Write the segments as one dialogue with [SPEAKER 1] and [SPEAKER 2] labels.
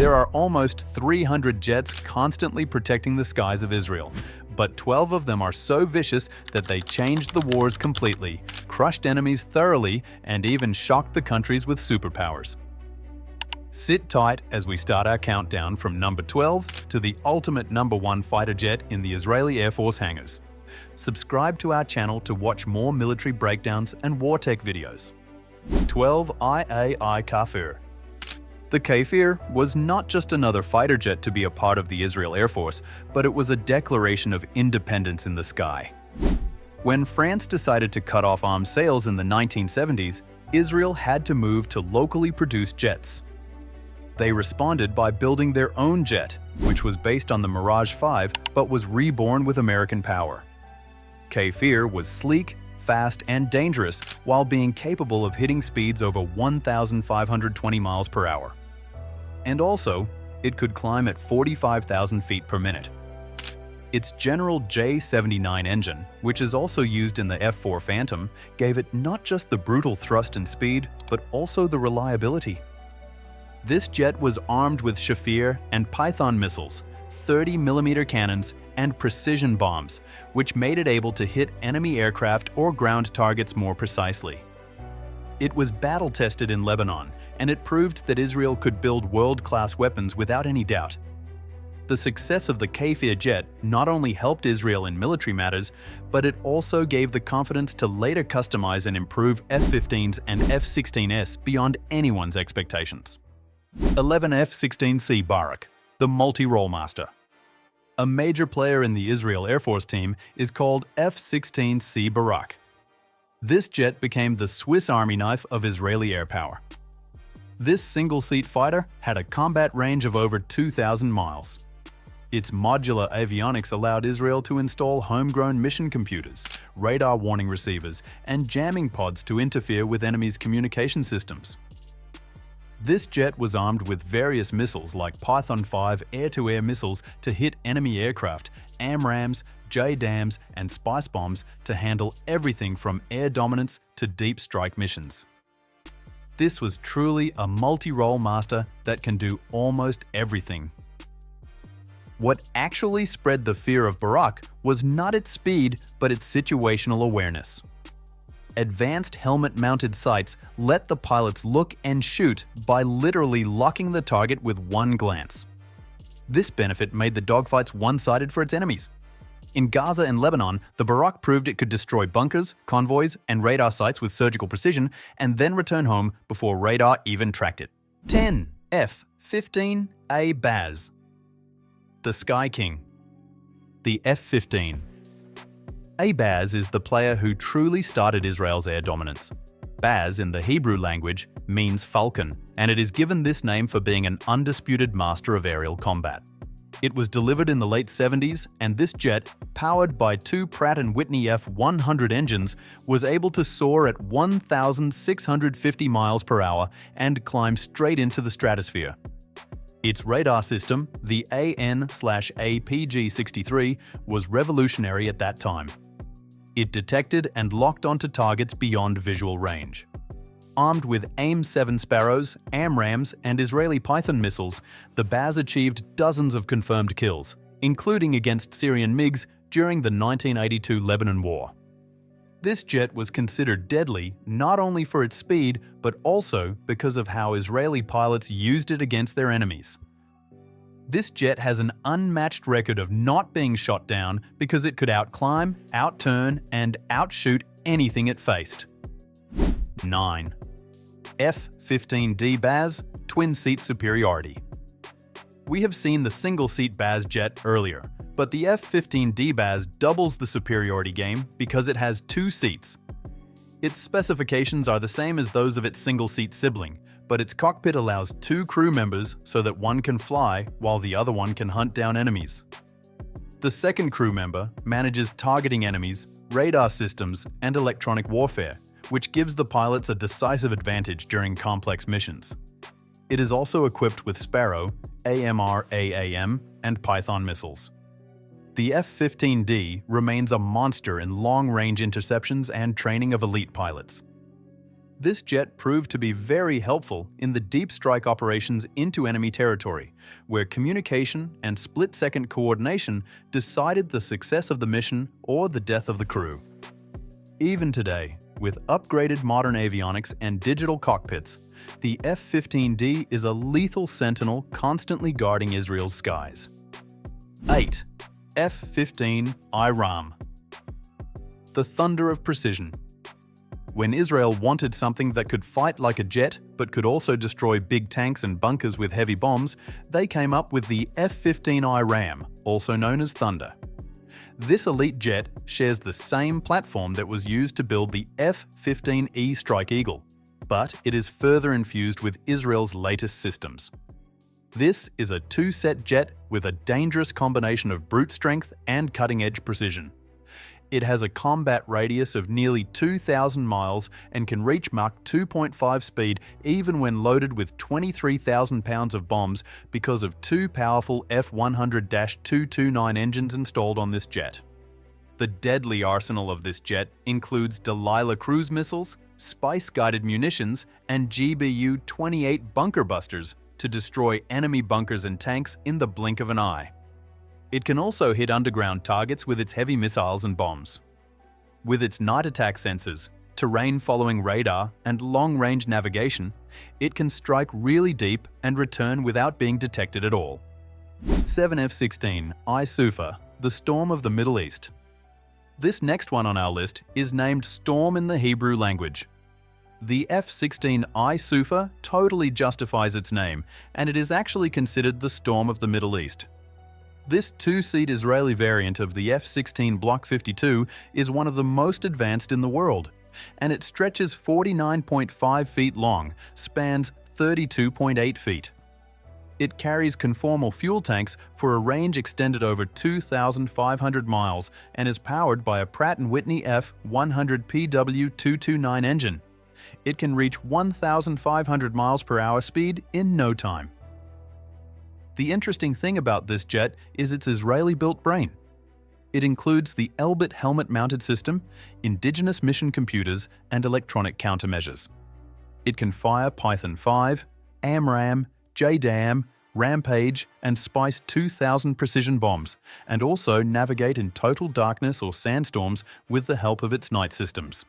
[SPEAKER 1] There are almost 300 jets constantly protecting the skies of Israel, but 12 of them are so vicious that they changed the wars completely, crushed enemies thoroughly, and even shocked the countries with superpowers. Sit tight as we start our countdown from number 12 to the ultimate number 1 fighter jet in the Israeli Air Force hangars. Subscribe to our channel to watch more military breakdowns and war tech videos. 12. IAI Kfir. The Kfir was not just another fighter jet to be a part of the Israel Air Force, but it was a declaration of independence in the sky. When France decided to cut off arms sales in the 1970s, Israel had to move to locally produced jets. They responded by building their own jet, which was based on the Mirage 5 but was reborn with American power. Kfir was sleek, fast, and dangerous while being capable of hitting speeds over 1,520 miles per hour. And also, it could climb at 45,000 feet per minute. Its General J-79 engine, which is also used in the F-4 Phantom, gave it not just the brutal thrust and speed, but also the reliability. This jet was armed with Kfir and Python missiles, 30mm cannons, and precision bombs, which made it able to hit enemy aircraft or ground targets more precisely. It was battle-tested in Lebanon, and it proved that Israel could build world-class weapons without any doubt. The success of the Kfir jet not only helped Israel in military matters, but it also gave the confidence to later customize and improve F-15s and F-16s beyond anyone's expectations. 11. F-16C Barak, the multi-role master. A major player in the Israel Air Force team is called F-16C Barak. This jet became the Swiss Army knife of Israeli air power. This single-seat fighter had a combat range of over 2,000 miles. Its modular avionics allowed Israel to install homegrown mission computers, radar warning receivers, and jamming pods to interfere with enemies' communication systems. This jet was armed with various missiles like Python 5 air-to-air missiles to hit enemy aircraft, AMRAAMs, JDAMs, and spice bombs to handle everything from air dominance to deep strike missions. This was truly a multi-role master that can do almost everything. What actually spread the fear of Barak was not its speed, but its situational awareness. Advanced helmet-mounted sights let the pilots look and shoot by literally locking the target with one glance. This benefit made the dogfights one-sided for its enemies. In Gaza and Lebanon, the Barak proved it could destroy bunkers, convoys, and radar sites with surgical precision and then return home before radar even tracked it. 10. F-15A Baz. The Sky King. The F-15. Baz is the player who truly started Israel's air dominance. Baz in the Hebrew language means falcon, and it is given this name for being an undisputed master of aerial combat. It was delivered in the late 70s, and this jet, powered by two Pratt & Whitney F100 engines, was able to soar at 1,650 miles per hour and climb straight into the stratosphere. Its radar system, the AN/APG-63, was revolutionary at that time. It detected and locked onto targets beyond visual range. Armed with AIM-7 Sparrows, AMRAAMs, and Israeli Python missiles, the Baz achieved dozens of confirmed kills, including against Syrian MiGs during the 1982 Lebanon War. This jet was considered deadly not only for its speed, but also because of how Israeli pilots used it against their enemies. This jet has an unmatched record of not being shot down because it could outclimb, outturn, and outshoot anything it faced. 9. F-15D Baz, twin-seat superiority. We have seen the single-seat Baz jet earlier, but the F-15D Baz doubles the superiority game because it has two seats. Its specifications are the same as those of its single-seat sibling, but its cockpit allows two crew members so that one can fly while the other one can hunt down enemies. The second crew member manages targeting enemies, radar systems, and electronic warfare, which gives the pilots a decisive advantage during complex missions. It is also equipped with Sparrow, AMRAAM, and Python missiles. The F-15D remains a monster in long-range interceptions and training of elite pilots. This jet proved to be very helpful in the deep strike operations into enemy territory, where communication and split-second coordination decided the success of the mission or the death of the crew. Even today, with upgraded modern avionics and digital cockpits, the F-15D is a lethal sentinel constantly guarding Israel's skies. 8. F-15I Ram. The thunder of precision. When Israel wanted something that could fight like a jet but could also destroy big tanks and bunkers with heavy bombs, they came up with the F-15I Ram, also known as Thunder. This elite jet shares the same platform that was used to build the F-15E Strike Eagle, but it is further infused with Israel's latest systems. This is a two-set jet with a dangerous combination of brute strength and cutting-edge precision. It has a combat radius of nearly 2,000 miles and can reach Mach 2.5 speed even when loaded with 23,000 pounds of bombs because of two powerful F-100-229 engines installed on this jet. The deadly arsenal of this jet includes Delilah cruise missiles, Spice-guided munitions, and GBU-28 bunker busters to destroy enemy bunkers and tanks in the blink of an eye. It can also hit underground targets with its heavy missiles and bombs. With its night attack sensors, terrain-following radar, and long-range navigation, it can strike really deep and return without being detected at all. 7 F-16I Sufa, the Storm of the Middle East. This next one on our list is named Storm in the Hebrew language. The F-16I Sufa totally justifies its name, and it is actually considered the Storm of the Middle East. This two-seat Israeli variant of the F-16 Block 52 is one of the most advanced in the world, and it stretches 49.5 feet long, spans 32.8 feet. It carries conformal fuel tanks for a range extended over 2,500 miles and is powered by a Pratt & Whitney F100PW229 engine. It can reach 1,500 miles per hour speed in no time. The interesting thing about this jet is its Israeli-built brain. It includes the Elbit helmet-mounted system, indigenous mission computers, and electronic countermeasures. It can fire Python 5, AMRAAM, JDAM, Rampage, and Spice 2000 precision bombs, and also navigate in total darkness or sandstorms with the help of its night systems.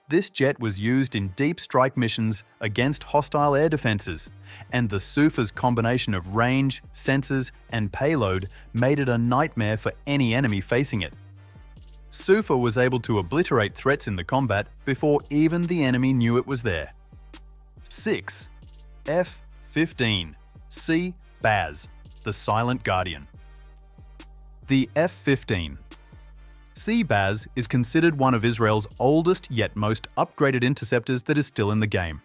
[SPEAKER 1] This jet was used in deep strike missions against hostile air defenses, and the Sufa's combination of range, sensors, and payload made it a nightmare for any enemy facing it. Sufa was able to obliterate threats in the combat before even the enemy knew it was there. 6. F-15C Baz, the Silent Guardian. The F-15 C-Baz is considered one of Israel's oldest yet most upgraded interceptors that is still in the game.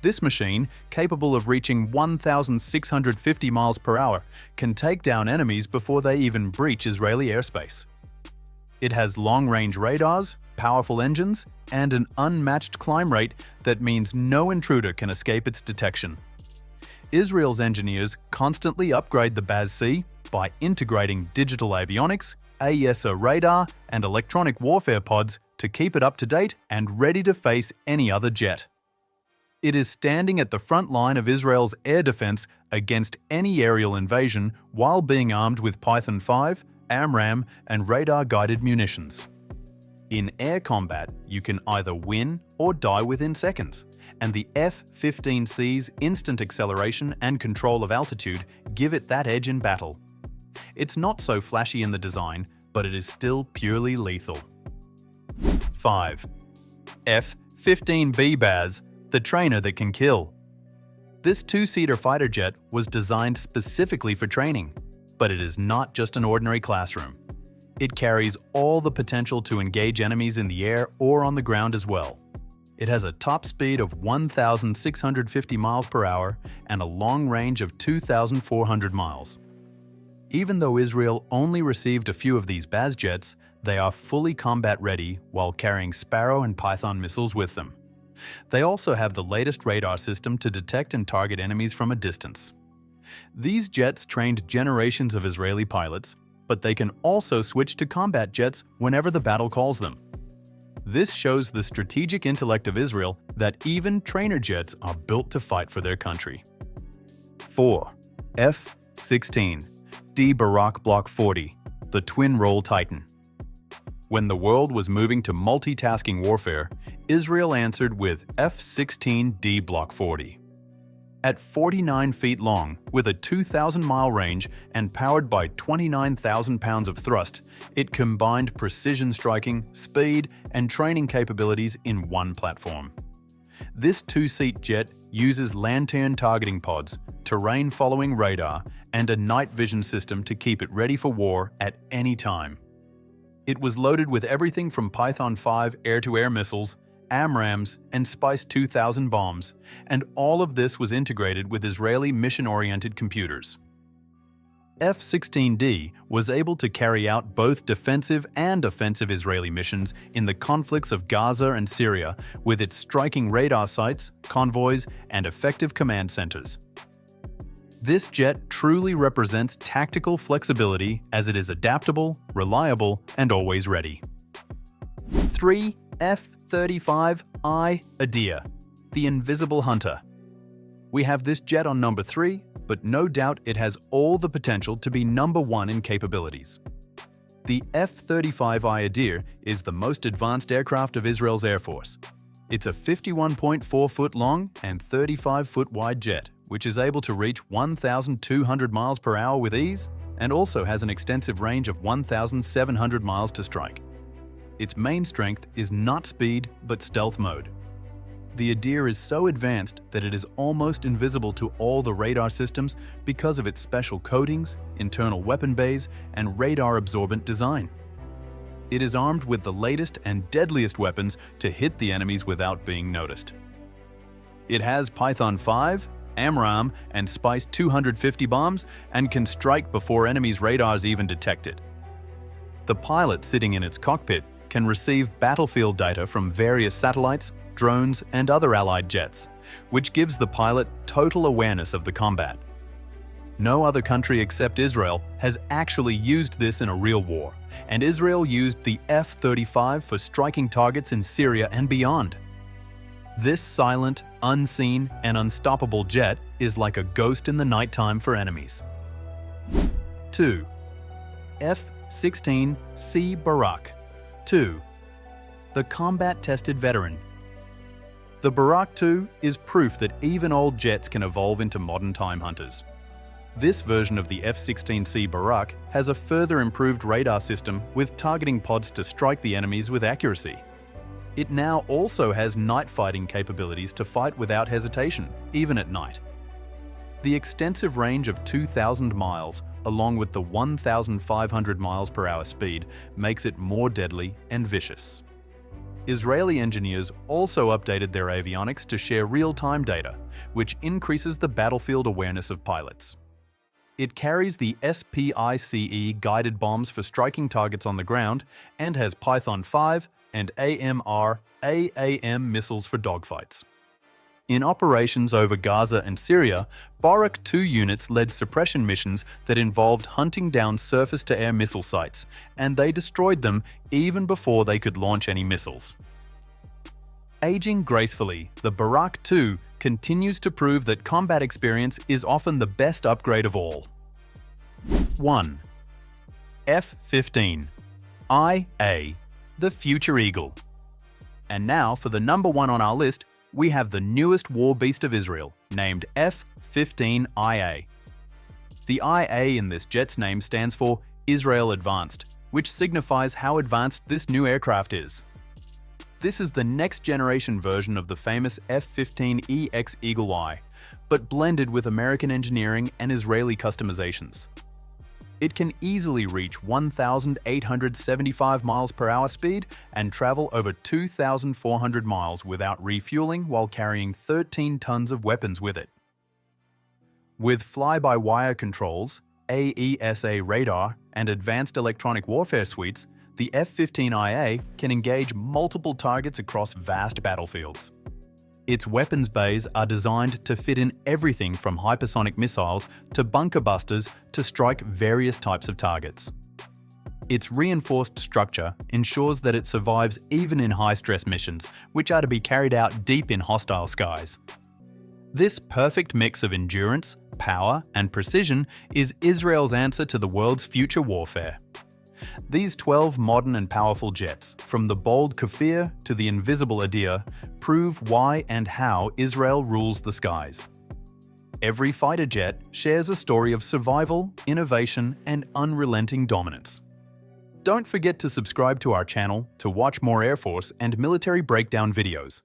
[SPEAKER 1] This machine, capable of reaching 1,650 miles per hour, can take down enemies before they even breach Israeli airspace. It has long-range radars, powerful engines, and an unmatched climb rate that means no intruder can escape its detection. Israel's engineers constantly upgrade the Baz-C by integrating digital avionics, AESA radar, and electronic warfare pods to keep it up to date and ready to face any other jet. It is standing at the front line of Israel's air defense against any aerial invasion while being armed with Python 5, AMRAAM, and radar-guided munitions. In air combat, you can either win or die within seconds, and the F-15C's instant acceleration and control of altitude give it that edge in battle. It's not so flashy in the design, but it is still purely lethal. 5. F-15B Baz, the trainer that can kill. This two-seater fighter jet was designed specifically for training, but it is not just an ordinary classroom. It carries all the potential to engage enemies in the air or on the ground as well. It has a top speed of 1,650 miles per hour and a long range of 2,400 miles. Even though Israel only received a few of these Baz jets, they are fully combat-ready while carrying Sparrow and Python missiles with them. They also have the latest radar system to detect and target enemies from a distance. These jets trained generations of Israeli pilots, but they can also switch to combat jets whenever the battle calls them. This shows the strategic intellect of Israel that even trainer jets are built to fight for their country. 4. F-16D Barak Block 40, the twin-role Titan. When the world was moving to multitasking warfare, Israel answered with F-16D Block 40. At 49 feet long, with a 2,000-mile range and powered by 29,000 pounds of thrust, it combined precision striking, speed, and training capabilities in one platform. This two-seat jet uses lantern targeting pods, terrain-following radar, and a night vision system to keep it ready for war at any time. It was loaded with everything from Python 5 air-to-air missiles, AMRAAMs, and Spice 2000 bombs, and all of this was integrated with Israeli mission-oriented computers. F-16D was able to carry out both defensive and offensive Israeli missions in the conflicts of Gaza and Syria with its striking radar sites, convoys, and effective command centers. This jet truly represents tactical flexibility as it is adaptable, reliable, and always ready. 3. F-35I Adir, the Invisible Hunter. We have this jet on number 3, but no doubt it has all the potential to be number 1 in capabilities. The F-35I Adir is the most advanced aircraft of Israel's Air Force. It's a 51.4-foot long and 35-foot wide jet, which is able to reach 1,200 miles per hour with ease and also has an extensive range of 1,700 miles to strike. Its main strength is not speed, but stealth mode. The Adir is so advanced that it is almost invisible to all the radar systems because of its special coatings, internal weapon bays, and radar-absorbent design. It is armed with the latest and deadliest weapons to hit the enemies without being noticed. It has Python 5, AMRAAM, and Spice 250 bombs and can strike before enemies' radars even detect it. The pilot sitting in its cockpit can receive battlefield data from various satellites, drones, and other allied jets, which gives the pilot total awareness of the combat. No other country except Israel has actually used this in a real war, and Israel used the F-35 for striking targets in Syria and beyond. This silent, unseen, and unstoppable jet is like a ghost in the nighttime for enemies. 2. F-16C Barak 2. The combat-tested veteran. The Barak 2 is proof that even old jets can evolve into modern time hunters. This version of the F-16C Barak has a further improved radar system with targeting pods to strike the enemies with accuracy. It now also has night fighting capabilities to fight without hesitation, even at night. The extensive range of 2,000 miles, along with the 1,500 miles per hour speed, makes it more deadly and vicious. Israeli engineers also updated their avionics to share real-time data, which increases the battlefield awareness of pilots. It carries the SPICE guided bombs for striking targets on the ground and has Python 5 and AMRAAM missiles for dogfights. In operations over Gaza and Syria, Barak 2 units led suppression missions that involved hunting down surface-to-air missile sites, and they destroyed them even before they could launch any missiles. Aging gracefully, the Barak 2 continues to prove that combat experience is often the best upgrade of all. 1. F-15IA, the Future Eagle. And now for the number 1 on our list, we have the newest war beast of Israel, named F-15IA. The IA in this jet's name stands for Israel Advanced, which signifies how advanced this new aircraft is. This is the next-generation version of the famous F-15EX Eagle Eye, but blended with American engineering and Israeli customizations. It can easily reach 1,875 miles per hour speed and travel over 2,400 miles without refueling while carrying 13 tons of weapons with it. With fly-by-wire controls, AESA radar, and advanced electronic warfare suites, the F-15IA can engage multiple targets across vast battlefields. Its weapons bays are designed to fit in everything from hypersonic missiles to bunker busters to strike various types of targets. Its reinforced structure ensures that it survives even in high-stress missions, which are to be carried out deep in hostile skies. This perfect mix of endurance, power, and precision is Israel's answer to the world's future warfare. These 12 modern and powerful jets, from the bold Kfir to the invisible Adir, prove why and how Israel rules the skies. Every fighter jet shares a story of survival, innovation, and unrelenting dominance. Don't forget to subscribe to our channel to watch more Air Force and military breakdown videos.